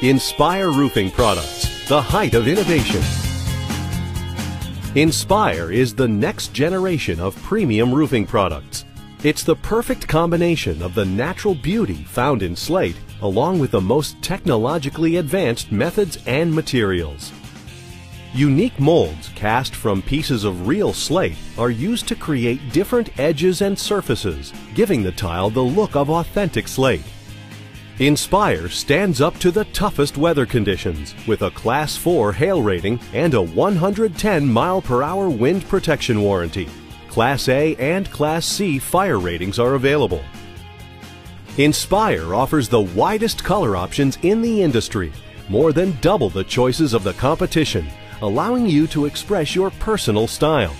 Inspire Roofing Products, the height of innovation. Inspire is the next generation of premium roofing products. It's the perfect combination of the natural beauty found in slate along with the most technologically advanced methods and materials. Unique molds cast from pieces of real slate are used to create different edges and surfaces, giving the tile the look of authentic slate. Inspire stands up to the toughest weather conditions with a Class 4 hail rating and a 110 mile/hour wind protection warranty. Class A and Class C fire ratings are available. Inspire offers the widest color options in the industry, more than double the choices of the competition, allowing you to express your personal style.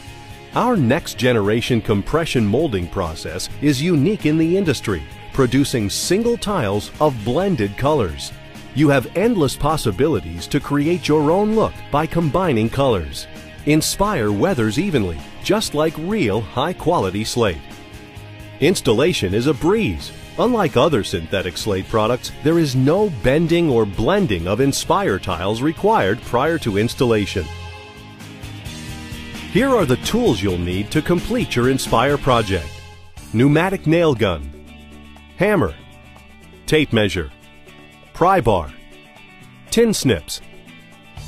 Our next generation compression molding process is unique in the industry, producing single tiles of blended colors. You have endless possibilities to create your own look by combining colors. Inspire weathers evenly, just like real high-quality slate. Installation is a breeze. Unlike other synthetic slate products, there is no bending or blending of Inspire tiles required prior to installation. Here are the tools you'll need to complete your Inspire project: pneumatic nail gun, hammer, tape measure, pry bar, tin snips,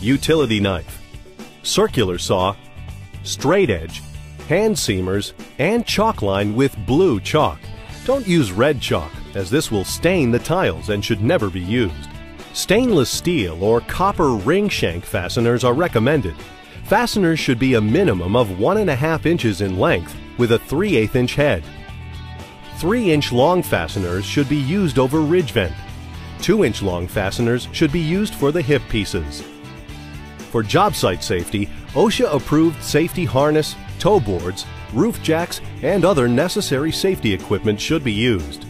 utility knife, circular saw, straight edge, hand seamers, and chalk line with blue chalk. Don't use red chalk, as this will stain the tiles and should never be used. Stainless steel or copper ring shank fasteners are recommended. Fasteners should be a minimum of 1.5 inches in length with a 3/8 inch head. 3-inch long fasteners should be used over ridge vent. 2-inch long fasteners should be used for the hip pieces. For job site safety, OSHA-approved safety harness, toe boards, roof jacks, and other necessary safety equipment should be used.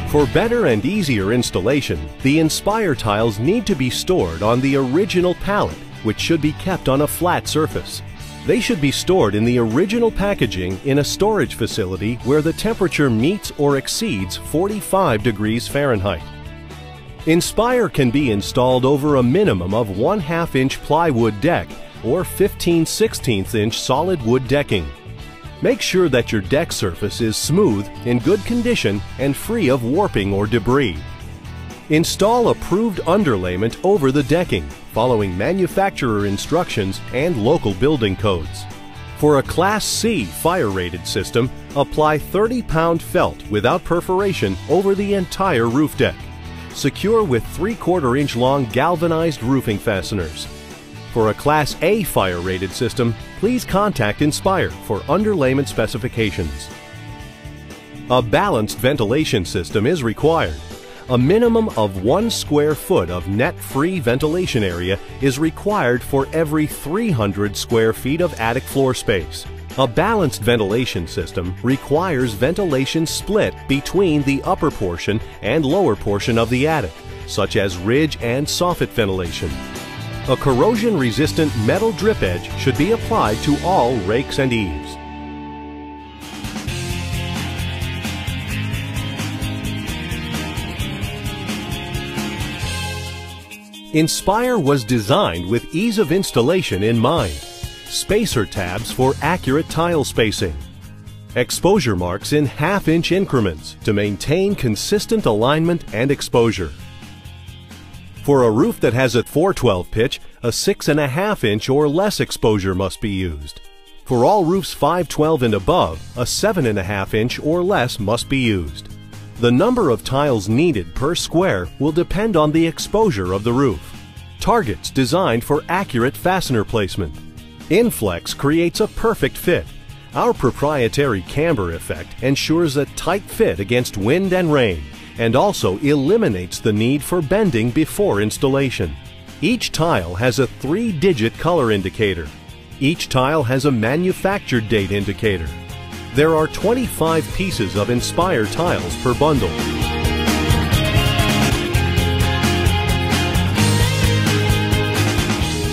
For better and easier installation, the Inspire tiles need to be stored on the original pallet, which should be kept on a flat surface. They should be stored in the original packaging in a storage facility where the temperature meets or exceeds 45 degrees Fahrenheit. Inspire can be installed over a minimum of 1/2 inch plywood deck or 15/16 inch solid wood decking. Make sure that your deck surface is smooth, in good condition, and free of warping or debris. Install approved underlayment over the decking, following manufacturer instructions and local building codes. For a Class C fire-rated system, apply 30-pound felt without perforation over the entire roof deck. Secure with 3/4 inch long galvanized roofing fasteners. For a Class A fire-rated system, please contact Inspire for underlayment specifications. A balanced ventilation system is required. A minimum of 1 square foot of net-free ventilation area is required for every 300 square feet of attic floor space. A balanced ventilation system requires ventilation split between the upper portion and lower portion of the attic, such as ridge and soffit ventilation. A corrosion-resistant metal drip edge should be applied to all rakes and eaves. Inspire was designed with ease of installation in mind. Spacer tabs for accurate tile spacing. Exposure marks in 1/2 inch increments to maintain consistent alignment and exposure. For a roof that has a 412 pitch, a 6.5 inch or less exposure must be used. For all roofs 512 and above, a 7.5 inch or less must be used. The number of tiles needed per square will depend on the exposure of the roof. Targets designed for accurate fastener placement. Inflex creates a perfect fit. Our proprietary camber effect ensures a tight fit against wind and rain, and also eliminates the need for bending before installation. Each tile has a 3-digit color indicator. Each tile has a manufactured date indicator. There are 25 pieces of Inspire tiles per bundle.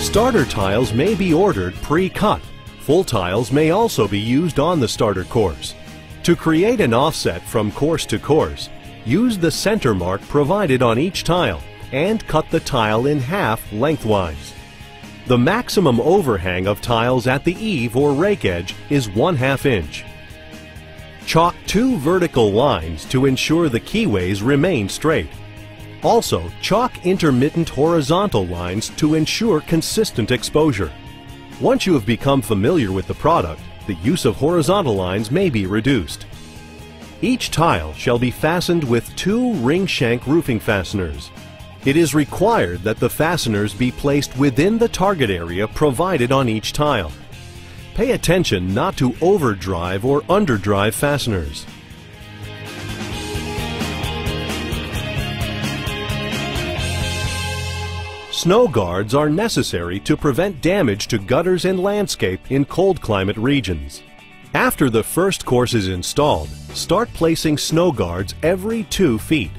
Starter tiles may be ordered pre-cut. Full tiles may also be used on the starter course. To create an offset from course to course, use the center mark provided on each tile and cut the tile in half lengthwise. The maximum overhang of tiles at the eave or rake edge is 1/2 inch. Chalk 2 vertical lines to ensure the keyways remain straight. Also, chalk intermittent horizontal lines to ensure consistent exposure. Once you have become familiar with the product, the use of horizontal lines may be reduced. Each tile shall be fastened with 2 ring shank roofing fasteners. It is required that the fasteners be placed within the target area provided on each tile. Pay attention not to overdrive or underdrive fasteners. Snow guards are necessary to prevent damage to gutters and landscape in cold climate regions. After the first course is installed, start placing snow guards every 2 feet.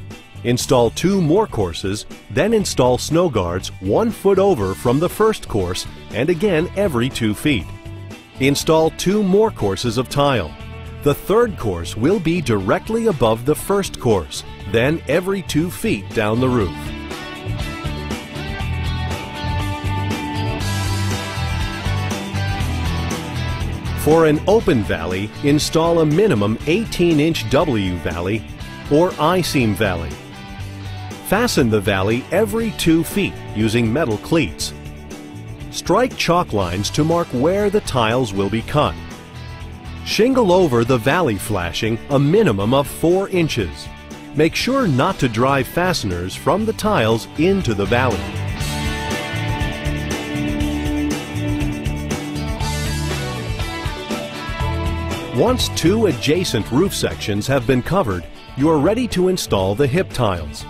Install 2 more courses, then install snow guards 1 foot over from the first course and again every 2 feet. Install 2 more courses of tile. The third course will be directly above the first course, then every 2 feet down the roof. For an open valley, install a minimum 18-inch W valley or I-seam valley. Fasten the valley every 2 feet using metal cleats. Strike chalk lines to mark where the tiles will be cut. Shingle over the valley flashing a minimum of 4 inches. Make sure not to drive fasteners from the tiles into the valley. Once 2 adjacent roof sections have been covered, you are ready to install the hip tiles.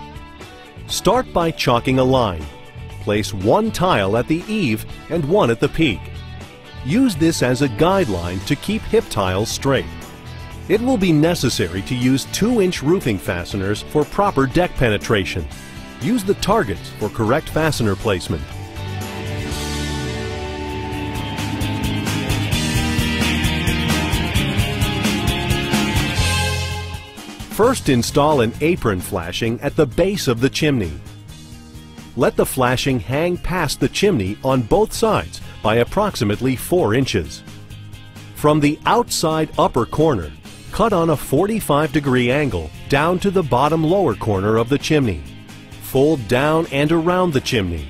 Start by chalking a line. Place 1 tile at the eave and 1 at the peak. Use this as a guideline to keep hip tiles straight. It will be necessary to use 2-inch roofing fasteners for proper deck penetration. Use the targets for correct fastener placement. First, install an apron flashing at the base of the chimney. Let the flashing hang past the chimney on both sides by approximately 4 inches. From the outside upper corner, cut on a 45-degree angle down to the bottom lower corner of the chimney. Fold down and around the chimney.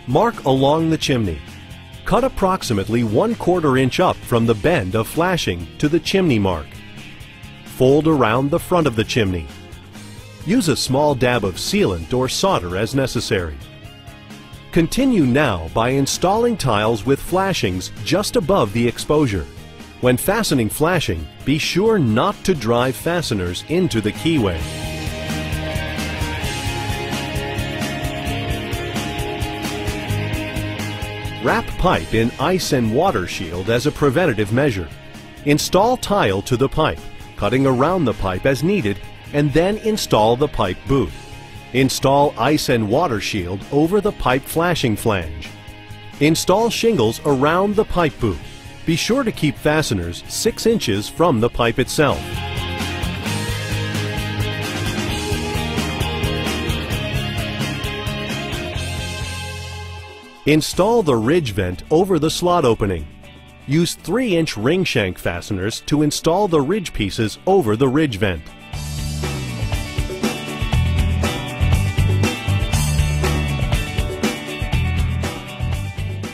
Mark along the chimney. Cut approximately 1/4 inch up from the bend of flashing to the chimney mark. Fold around the front of the chimney. Use a small dab of sealant or solder as necessary. Continue now by installing tiles with flashings just above the exposure. When fastening flashing, be sure not to drive fasteners into the keyway. Wrap pipe in ice and water shield as a preventative measure. Install tile to the pipe, cutting around the pipe as needed, and then install the pipe boot. Install ice and water shield over the pipe flashing flange. Install shingles around the pipe boot. Be sure to keep fasteners 6 inches from the pipe itself. Install the ridge vent over the slot opening. Use 3-inch ring shank fasteners to install the ridge pieces over the ridge vent.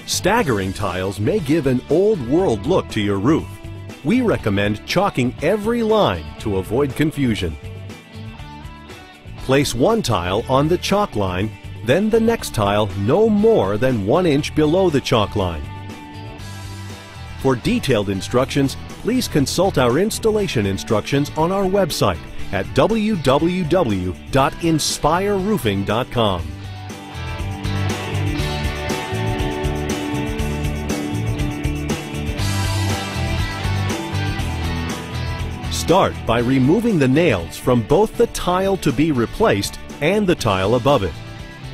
Staggering tiles may give an old-world look to your roof. We recommend chalking every line to avoid confusion. Place 1 tile on the chalk line, then the next tile no more than 1 inch below the chalk line. For detailed instructions, please consult our installation instructions on our website at www.inspireroofing.com. Start by removing the nails from both the tile to be replaced and the tile above it.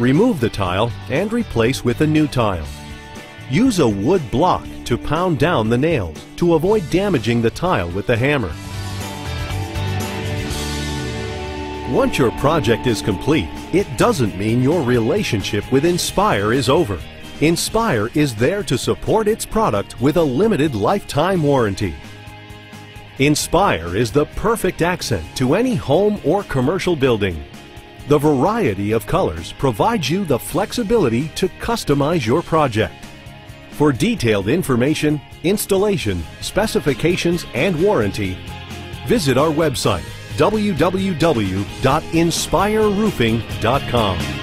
Remove the tile and replace with a new tile. Use a wood block to pound down the nails to avoid damaging the tile with the hammer. Once your project is complete, it doesn't mean your relationship with Inspire is over. Inspire is there to support its product with a limited lifetime warranty. Inspire is the perfect accent to any home or commercial building. The variety of colors provides you the flexibility to customize your project. For detailed information, installation, specifications, and warranty, visit our website www.inspireroofing.com.